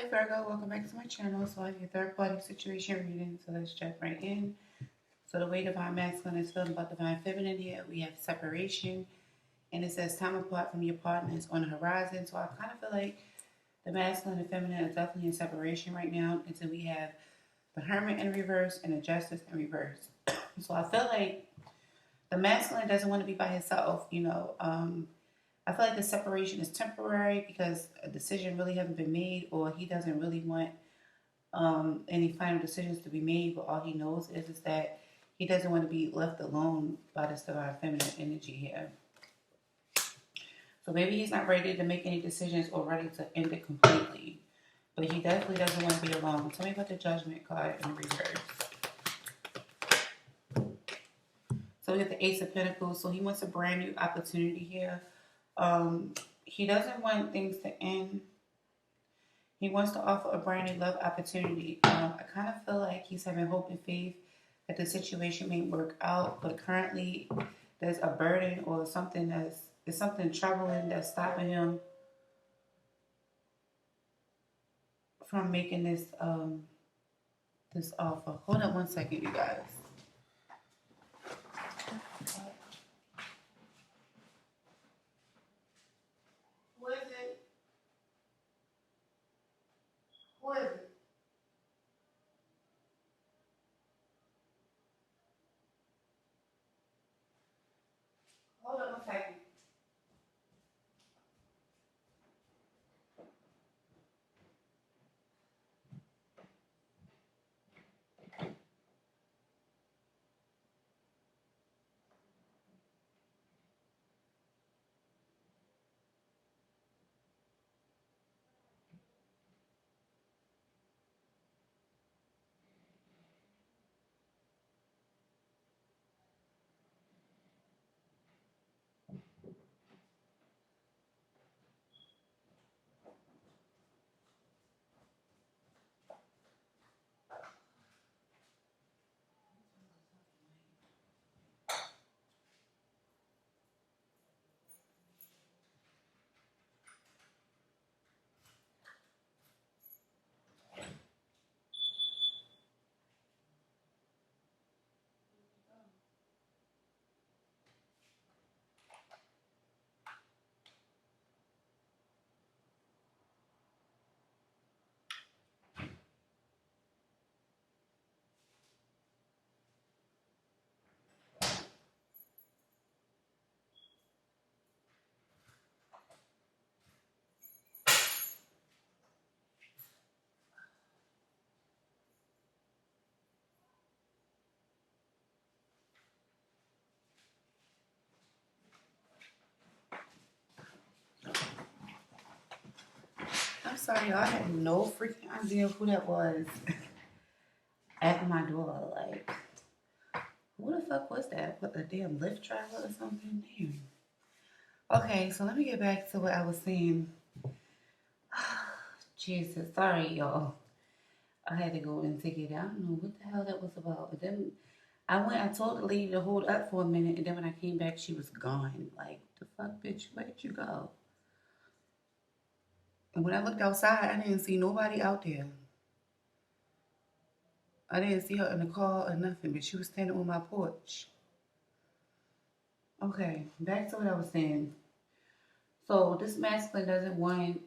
Hi Virgo, welcome back to my channel. So I have your third party situation reading. So let's jump right in. So the way Divine Masculine is feeling about Divine Feminine here, we have separation. And it says time apart from your partner is on the horizon. So I kind of feel like the masculine and feminine is definitely in separation right now. Until we have the Hermit in reverse and the Justice in reverse. So I feel like the masculine doesn't want to be by himself, I feel like the separation is temporary because a decision really hasn't been made, or he doesn't really want any final decisions to be made. But all he knows is that he doesn't want to be left alone by this divine feminine energy here. So maybe he's not ready to make any decisions or ready to end it completely. But he definitely doesn't want to be alone. Tell me about the Judgment card in reverse. So we got the Ace of Pentacles. So he wants a brand new opportunity here. He doesn't want things to end. He wants to offer a brand new love opportunity. I kind of feel like he's having hope and faith that the situation may work out, but currently there's a burden or something it's something troubling that's stopping him from making this offer. Hold on one second, you guys. Who is it? Who is it? Hold on one second. I'm sorry, y'all. I had no freaking idea who that was at my door. Like, who the fuck was that? What, a damn Lyft driver or something? Damn. Okay, so let me get back to what I was saying. Jesus, sorry, y'all. I had to go and take it. I don't know what the hell that was about. But then I told the lady to hold up for a minute, and then when I came back, she was gone. Like, the fuck, bitch, where did you go? And when I looked outside, I didn't see nobody out there. I didn't see her in the car or nothing, but she was standing on my porch. Okay, back to what I was saying. So this masculine doesn't want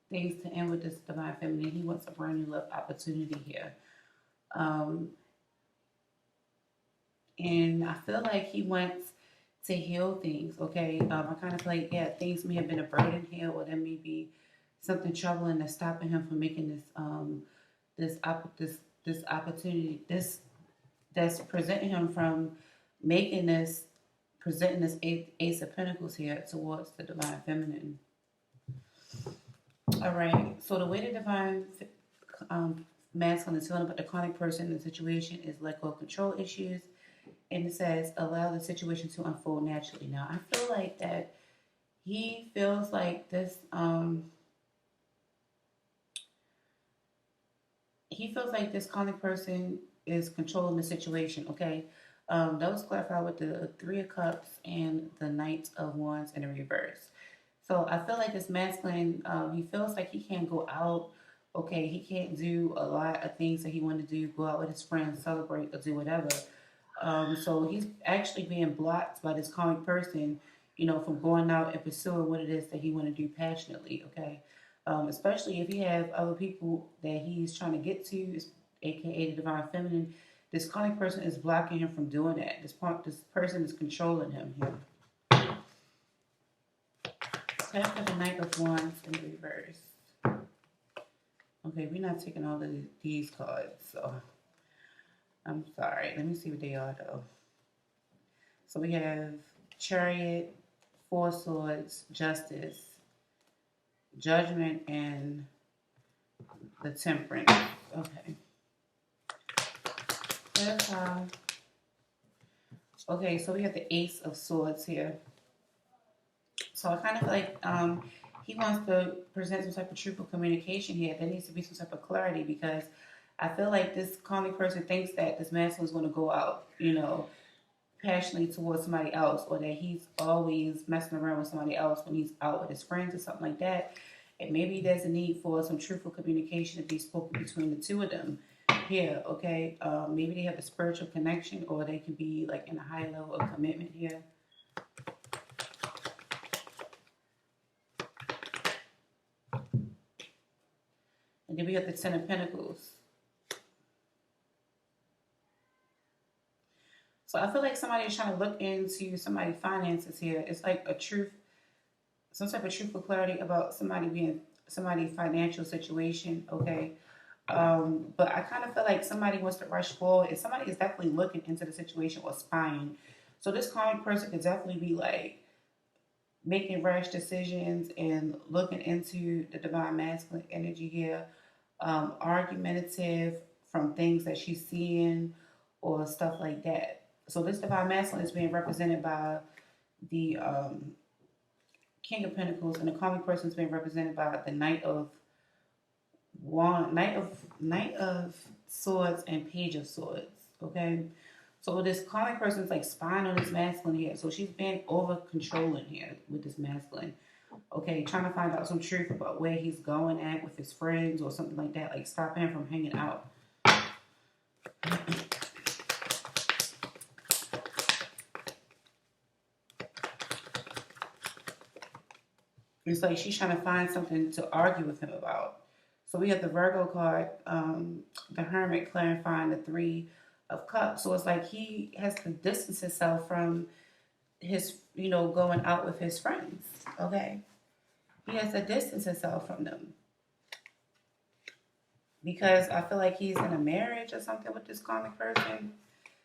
things to end with this divine feminine. He wants a brand new love opportunity here. Um, and I feel like he wants to heal things, okay? I kind of feel like, yeah, things may have been a burden here, or there may be something troubling that's stopping him from making this opportunity, that's presenting him from making this, presenting this Ace of Pentacles here towards the divine feminine. All right. So the way the divine masculine is feeling about the chronic person in the situation is let go of control issues, and it says allow the situation to unfold naturally. Now I feel like that he feels like this. He feels like this chronic person is controlling the situation. Okay. That was clarified with the Three of Cups and the Knight of Wands in the reverse. So I feel like this masculine, he feels like he can't go out Okay, he can't do a lot of things that he want to do, go out with his friends, celebrate, or do whatever. So he's actually being blocked by this karmic person, from going out and pursuing what it is that he want to do passionately. Okay, especially if he have other people that he's trying to get to, aka the divine feminine. This karmic person is blocking him from doing that. This person is controlling him here. Okay, for the Knight of Wands in reverse. Okay, we're not taking all of these cards, so I'm sorry. Let me see what they are, though. So we have Chariot, Four Swords, Justice, Judgment, and the Temperance. Okay. Clarify. Okay, so we have the Ace of Swords here. So I kind of feel like he wants to present some type of truthful communication here. There needs to be some type of clarity because I feel like this karmic person thinks that this masculine is going to go out, passionately towards somebody else, or that he's always messing around with somebody else when he's out with his friends or something like that. And maybe there's a need for some truthful communication to be spoken between the two of them here, okay? Maybe they have a spiritual connection, or they can be like in a high level of commitment here. And then we have the Ten of Pentacles. So I feel like somebody is trying to look into somebody's finances here. It's like a truth, some type of truthful clarity about somebody's financial situation, okay? But I kind of feel like somebody wants to rush forward, and somebody is definitely looking into the situation or spying. So this karmic person could definitely be like making rash decisions and looking into the divine masculine energy here, argumentative from things that she's seeing or stuff like that. So this divine masculine is being represented by the King of Pentacles, and the karmic person is being represented by the Knight of Swords and Page of Swords. Okay, so this karmic person is like spying on this masculine here. So she's being over controlling here with this masculine. Okay, trying to find out some truth about where he's going at with his friends or something like that, like stopping him from hanging out. It's like she's trying to find something to argue with him about. So we have the Virgo card, the Hermit, clarifying the Three of Cups. So it's like he has to distance himself from his, going out with his friends. Okay, he has to distance himself from them because I feel like he's in a marriage or something with this karmic person.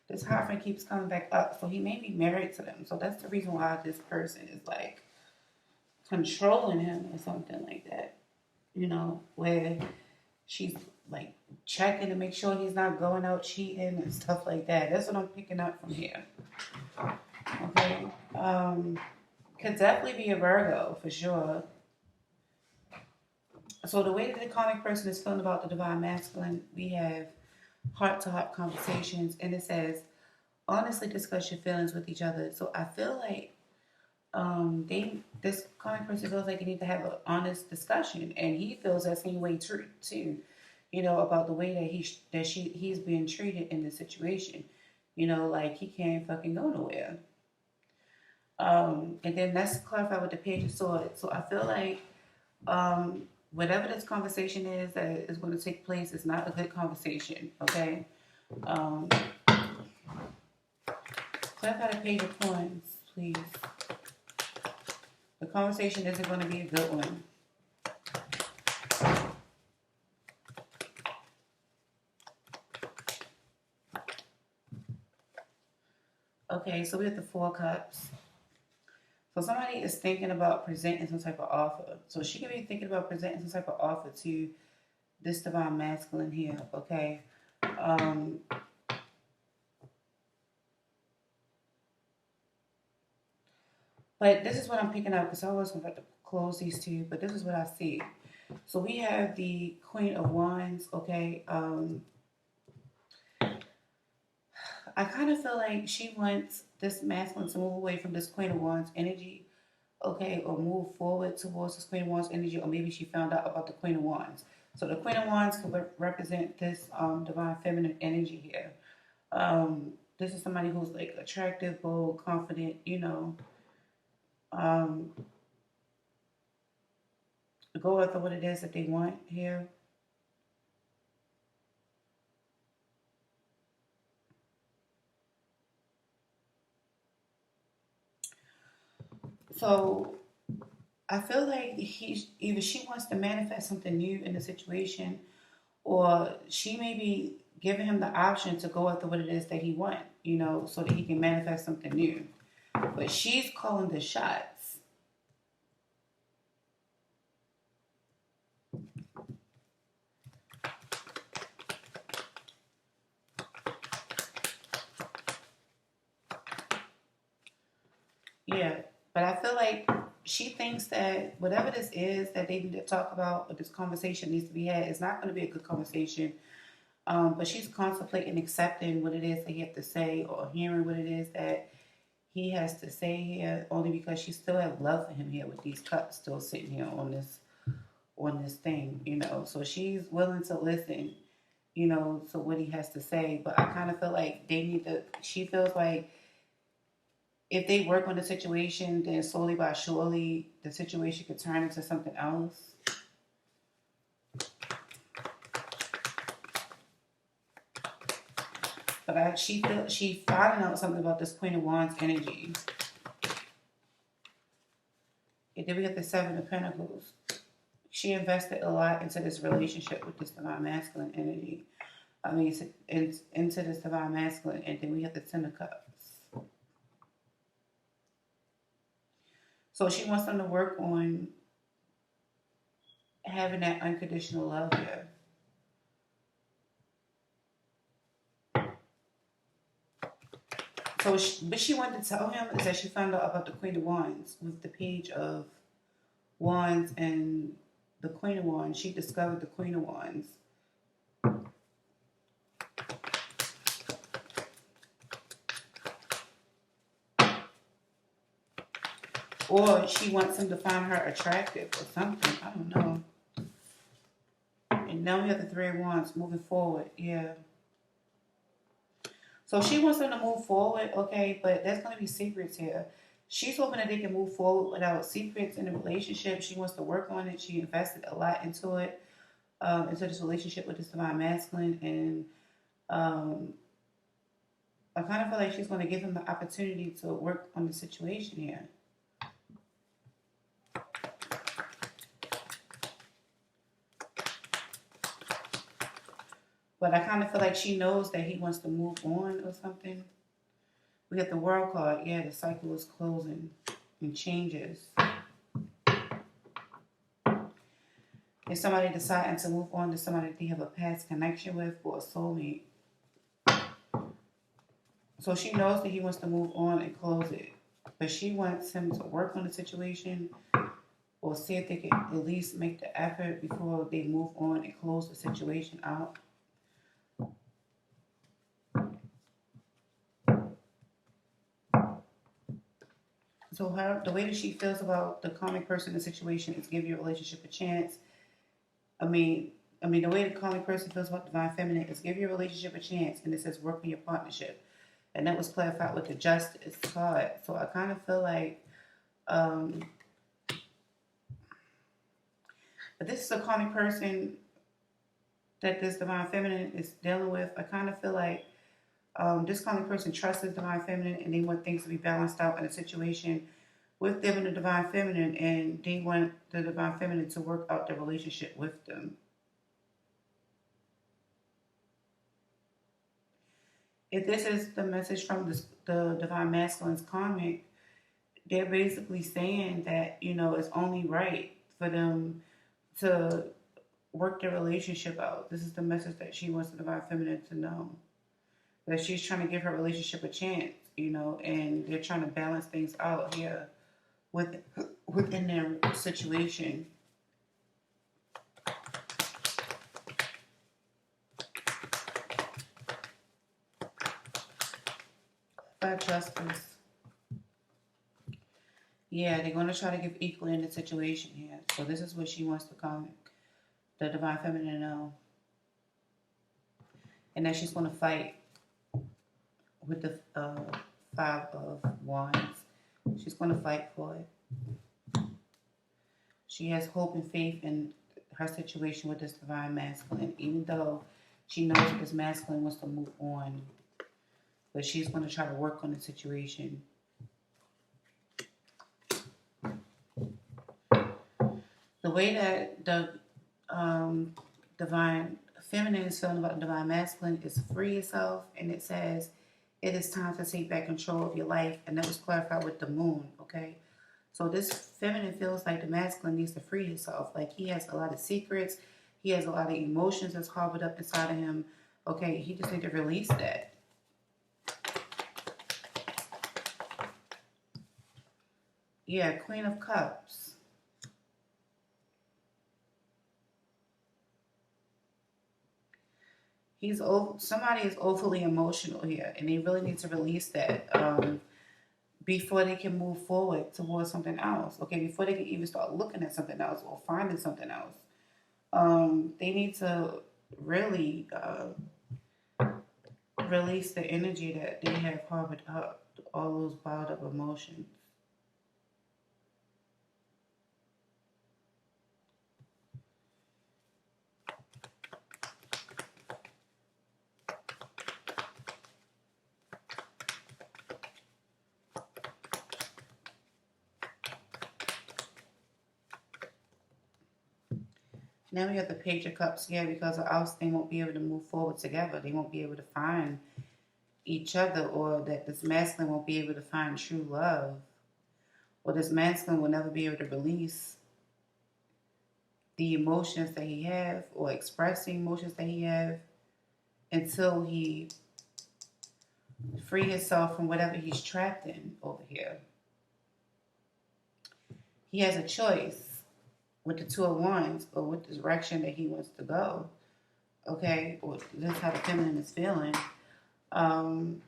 This Hierophant keeps coming back up, so he may be married to them. So that's the reason why this person is like controlling him or something like that, where she's like checking to make sure he's not going out cheating and stuff like that. That's what I'm picking up from here. Okay. Could definitely be a Virgo for sure. So the way that the karmic person is feeling about the divine masculine, we have heart-to-heart conversations, and it says honestly discuss your feelings with each other. So I feel like this karmic person feels like they need to have an honest discussion, and he feels that same way too, about the way that he's being treated in this situation. Like he can't fucking go nowhere. And then that's clarified with the Page of Swords. So I feel like whatever this conversation is that is going to take place is not a good conversation. Okay. Clarify the Page of Coins, please. The conversation isn't going to be a good one. Okay, so we have the Four Cups. So somebody is thinking about presenting some type of offer. So she can be thinking about presenting some type of offer to this divine masculine here, okay? But this is what I'm picking up because I was about to close these two, but this is what I see. So we have the Queen of Wands, okay? I kind of feel like she wants this masculine to move away from this Queen of Wands energy, okay, or move forward towards this Queen of Wands energy, or maybe she found out about the Queen of Wands. So the Queen of Wands could represent this divine feminine energy here. This is somebody who's like attractive, bold, confident, um, go after what it is that they want here. So I feel like either she wants to manifest something new in the situation, or she may be giving him the option to go after what it is that he wants, so that he can manifest something new. But she's calling the shots. Yeah, but I feel like she thinks that whatever this is that they need to talk about, or this conversation needs to be had, is not going to be a good conversation. But she's contemplating accepting what it is that he has to say, or hearing what it is that he has to say here, only because she still have love for him here with these cups still sitting here on this thing, So she's willing to listen, to what he has to say. But I kind of feel like they need to. She feels like if they work on the situation, then slowly but surely the situation could turn into something else. But she finding out something about this Queen of Wands energy. And then we got the Seven of Pentacles. She invested a lot into this relationship with this divine masculine energy. I mean, into this divine masculine, and then we have the Ten of Cups. So she wants them to work on having that unconditional love here. So, but she wanted to tell him is that she found out about the Queen of Wands with the Page of Wands and the Queen of Wands. She discovered the Queen of Wands. Or she wants him to find her attractive or something. I don't know. And now we have the Three of Wands moving forward. Yeah. So she wants them to move forward, okay, but there's going to be secrets here. She's hoping that they can move forward without secrets in the relationship. She wants to work on it. She invested a lot into it, into this relationship with this divine masculine. And I kind of feel like she's going to give him the opportunity to work on the situation here. But I kind of feel like she knows that he wants to move on or something. We got the World card. Yeah, the cycle is closing and changes. Is somebody deciding to move on to somebody that they have a past connection with, or a soulmate? So she knows that he wants to move on and close it. But she wants him to work on the situation, or see if they can at least make the effort before they move on and close the situation out. So the way that she feels about the karmic person in the situation is give your relationship a chance. I mean, the way the karmic person feels about divine feminine is give your relationship a chance, and it says work on your partnership, and that was clarified with the Justice card. So I kind of feel like, but this is a karmic person that this divine feminine is dealing with. I kind of feel like this karmic person trusts this divine feminine, and they want things to be balanced out in a situation with them and the divine feminine, and they want the divine feminine to work out the relationship with them. If this is the message from the divine masculine's karmic, they're basically saying that it's only right for them to work their relationship out. This is the message that she wants the divine feminine to know, that she's trying to give her relationship a chance, and they're trying to balance things out here within their situation. By Justice. Yeah, they're going to try to give equal in the situation here. So this is what she wants to comment. the divine feminine know. And then she's going to fight with the Five of Wands. She's going to fight for it. She has hope and faith in her situation with this divine masculine, even though she knows that this masculine wants to move on. But she's going to try to work on the situation. The way that the divine feminine is feeling about the divine masculine is free yourself, and it says it is time to take back control of your life, and that was clarified with the moon, okay? So this feminine feels like the masculine needs to free himself. Like he has a lot of secrets. He has a lot of emotions that's harbored up inside of him. Okay, he just needs to release that. Yeah, Queen of Cups. Somebody is overly emotional here, and they really need to release that before they can move forward towards something else. Okay, before they can even start looking at something else or finding something else, they need to really release the energy that they have harbored up, all those bottled up emotions. Now we have the Page of Cups here because or else they won't be able to move forward together. They won't be able to find each other, or that this masculine won't be able to find true love, or this masculine will never be able to release the emotions that he have or express the emotions that he have until he free himself from whatever he's trapped in over here. He has a choice with the Two of Wands or with the direction that he wants to go. Okay, or this is how the feminine is feeling. And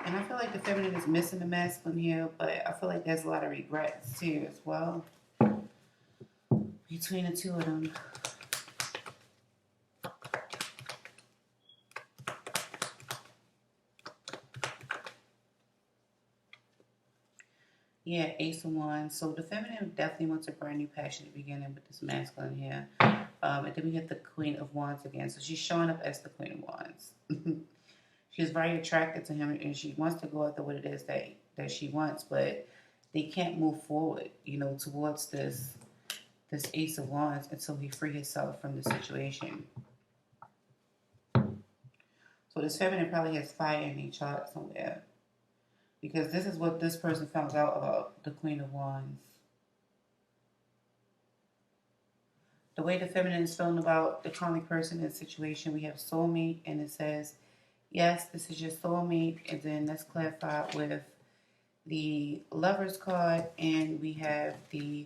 I feel like the feminine is missing the masculine here, but I feel like there's a lot of regrets too as well between the two of them. Yeah, Ace of Wands. So the feminine definitely wants a brand new passionate beginning with this masculine here. And then we get the Queen of Wands again. So she's showing up as the Queen of Wands. She's very attracted to him, and she wants to go after what it is that she wants, but they can't move forward, towards this Ace of Wands until he free himself from the situation. So this feminine probably has fire in their chart somewhere, because this is what this person found out about the Queen of Wands. The way the feminine is feeling about the current person in the situation, we have soulmate, and it says, yes, this is your soulmate. And then let's clarify with the Lover's card, and we have the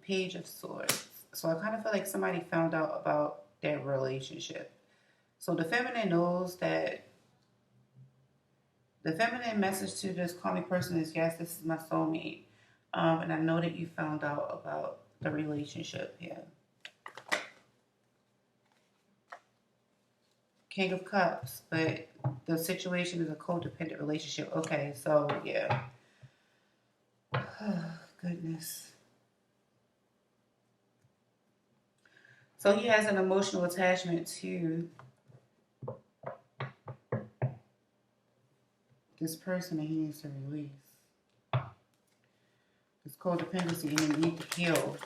Page of Swords. So I kind of feel like somebody found out about their relationship. So the feminine knows that the feminine message to this karmic person is, yes, this is my soulmate. And I know that you found out about the relationship here. King of Cups, but the situation is a codependent relationship. Okay, so yeah. Oh, goodness. So he has an emotional attachment to this person that he needs to release. This codependency, and they need to heal.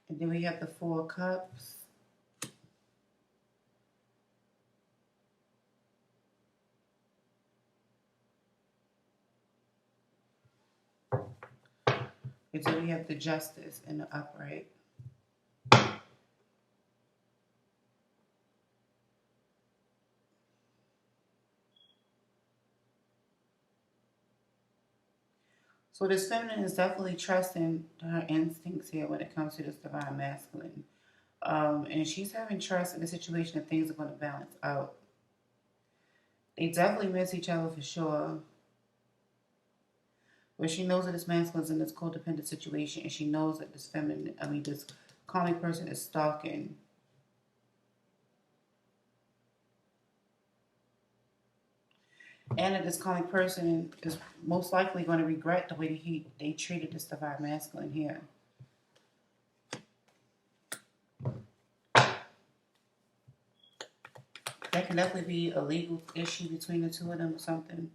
And then we have the Four of Cups. And so we have the Justice in the upright. So this feminine is definitely trusting her instincts here when it comes to this divine masculine. And she's having trust in the situation that things are going to balance out. They definitely miss each other for sure. Where she knows that this masculine is in this codependent situation, and she knows that this calming person is stalking. And that this calming person is most likely going to regret the way that they treated this divine masculine here. That can definitely be a legal issue between the two of them or something.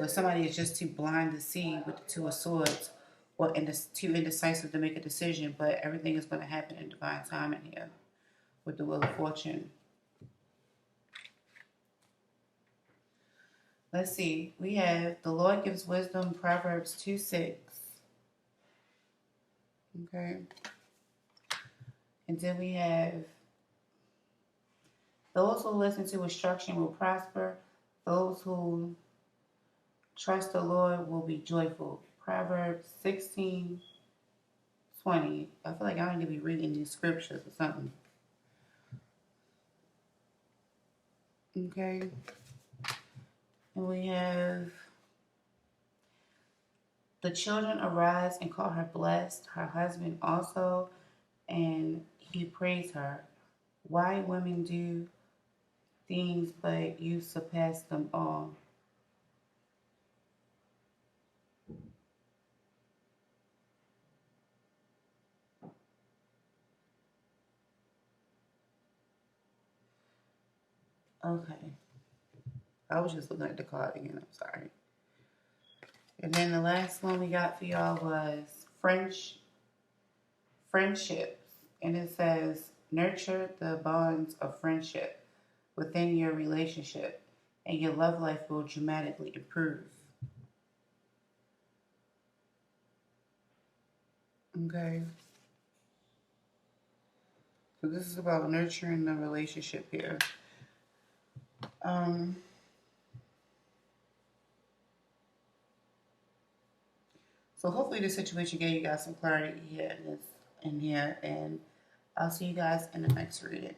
But somebody is just too blind to see with the Two of Swords, or too indecisive to make a decision. But everything is going to happen in divine timing here with the Wheel of Fortune. Let's see. We have the Lord gives wisdom, Proverbs 2:6. Okay. And then we have those who listen to instruction will prosper. Those who trust the Lord will be joyful. Proverbs 16:20. I feel like I need to be reading these scriptures or something. Okay. And we have the children arise and call her blessed, her husband also, and he praise her. Why women do things, but you surpass them all. Okay. I was just looking at the card again. I'm sorry. And then the last one we got for y'all was friendships. And it says, nurture the bonds of friendship within your relationship, and your love life will dramatically improve. Okay. So this is about nurturing the relationship here. So hopefully this situation gave you guys some clarity here in here, and I'll see you guys in the next reading.